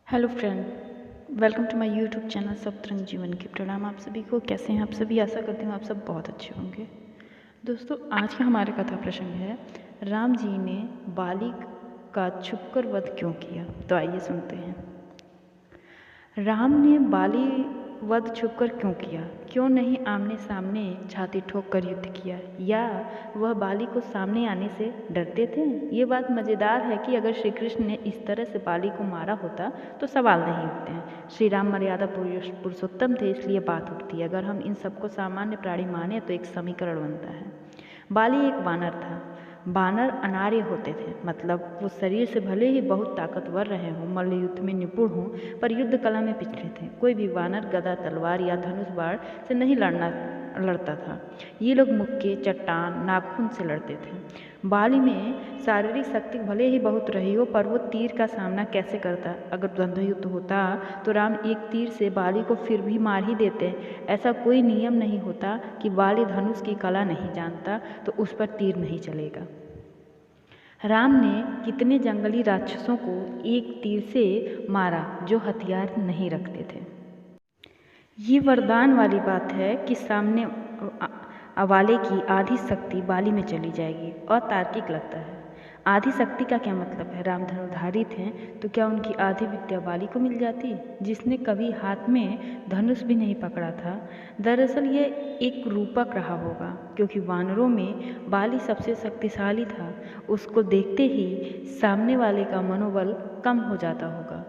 Hello friend, welcome to my YouTube channel Saptarang Jeevan की। प्रणाम आप सभी को। कैसे हैं आप सभी? आशा करती हूँ आप सब बहुत अच्छे होंगे। दोस्तों, आज का हमारा कथा प्रसंग है, राम जी ने बाली का छुपकर वध क्यों किया। तो आइए सुनते हैं। राम ने बाली वध छुपकर क्यों किया? क्यों नहीं आमने सामने छाती ठोक कर युद्ध किया? या वह बाली को सामने आने से डरते थे? ये बात मज़ेदार है कि अगर श्री कृष्ण ने इस तरह से बाली को मारा होता तो सवाल नहीं उठते हैं। श्री राम मर्यादा पुरुषोत्तम थे, इसलिए बात उठती है। अगर हम इन सबको सामान्य प्राणी माने तो एक समीकरण बनता है। बाली एक वानर था। वानर अनार्य होते थे, मतलब वो शरीर से भले ही बहुत ताकतवर रहे हों, मल्ल युद्ध में निपुण हों, पर युद्ध कला में पिछड़े थे। कोई भी वानर गदा, तलवार या धनुष बाण से नहीं लड़ता था। ये लोग मुक्के, चट्टान, नाखून से लड़ते थे। बाली में शारीरिक शक्ति भले ही बहुत रही हो, पर वो तीर का सामना कैसे करता? अगर द्वंद्व युद्ध होता तो राम एक तीर से बाली को फिर भी मार ही देते। ऐसा कोई नियम नहीं होता कि बाली धनुष की कला नहीं जानता तो उस पर तीर नहीं चलेगा। राम ने कितने जंगली राक्षसों को एक तीर से मारा जो हथियार नहीं रखते थे। ये वरदान वाली बात है कि सामने वाले की आधी शक्ति बाली में चली जाएगी। अतार्किक लगता है। आधी शक्ति का क्या मतलब है? राम धनुर्धारी थे तो क्या उनकी आधी विद्या बाली को मिल जाती, जिसने कभी हाथ में धनुष भी नहीं पकड़ा था? दरअसल ये एक रूपक रहा होगा, क्योंकि वानरों में बाली सबसे शक्तिशाली था। उसको देखते ही सामने वाले का मनोबल कम हो जाता होगा।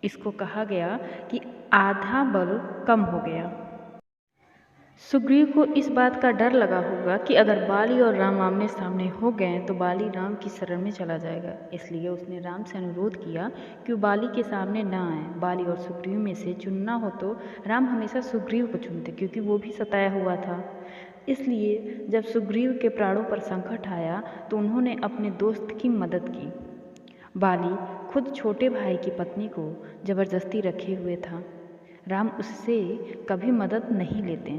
इसको कहा गया कि आधा बल कम हो गया। सुग्रीव को इस बात का डर लगा होगा कि अगर बाली और राम आमने सामने हो गए तो बाली राम की शरण में चला जाएगा। इसलिए उसने राम से अनुरोध किया कि वो बाली के सामने न आए। बाली और सुग्रीव में से चुनना हो तो राम हमेशा सुग्रीव को चुनते, क्योंकि वो भी सताया हुआ था। इसलिए जब सुग्रीव के प्राणों पर संकट आया तो उन्होंने अपने दोस्त की मदद की। बाली खुद छोटे भाई की पत्नी को जबरदस्ती रखे हुए था। राम उससे कभी मदद नहीं लेते।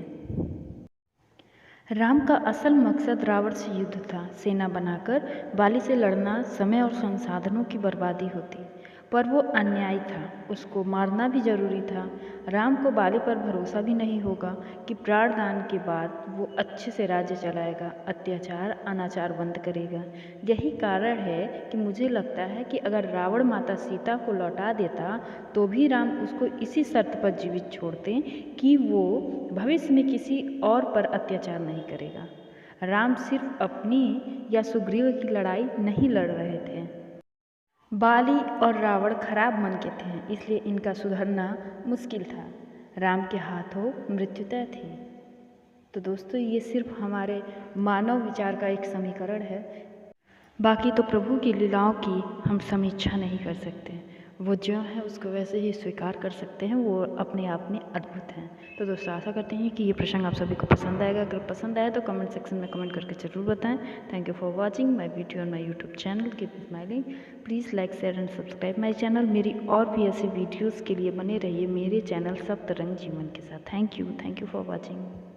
राम का असल मकसद रावण से युद्ध था। सेना बनाकर बाली से लड़ना समय और संसाधनों की बर्बादी होती, पर वो अन्यायी था। उसको मारना भी जरूरी था। राम को बाली पर भरोसा भी नहीं होगा कि प्राणदान के बाद वो अच्छे से राज्य चलाएगा, अत्याचार अनाचार बंद करेगा। यही कारण है कि मुझे लगता है कि अगर रावण माता सीता को लौटा देता तो भी राम उसको इसी शर्त पर जीवित छोड़ते कि वो भविष्य में किसी और पर अत्याचार नहीं करेगा। राम सिर्फ अपनी या सुग्रीव की लड़ाई नहीं लड़ रहे थे। बाली और रावण खराब मन के थे, इसलिए इनका सुधरना मुश्किल था। राम के हाथों मृत्यु तय थी। तो दोस्तों, ये सिर्फ हमारे मानव विचार का एक समीकरण है। बाकी तो प्रभु की लीलाओं की हम समीक्षा नहीं कर सकते। वो जो है उसको वैसे ही स्वीकार कर सकते हैं। वो अपने आप में अद्भुत हैं। तो दोस्तों, आशा करते हैं कि ये प्रसंग आप सभी को पसंद आएगा। अगर पसंद आए तो कमेंट सेक्शन में कमेंट करके ज़रूर बताएं। Thank you for watching my video on my YouTube channel. Keep smiling. Please like, share and subscribe my channel. मेरी और भी ऐसी वीडियोज़ के लिए बने रहिए मेरे चैनल सप्तरंग जीवन के साथ। Thank you for watching.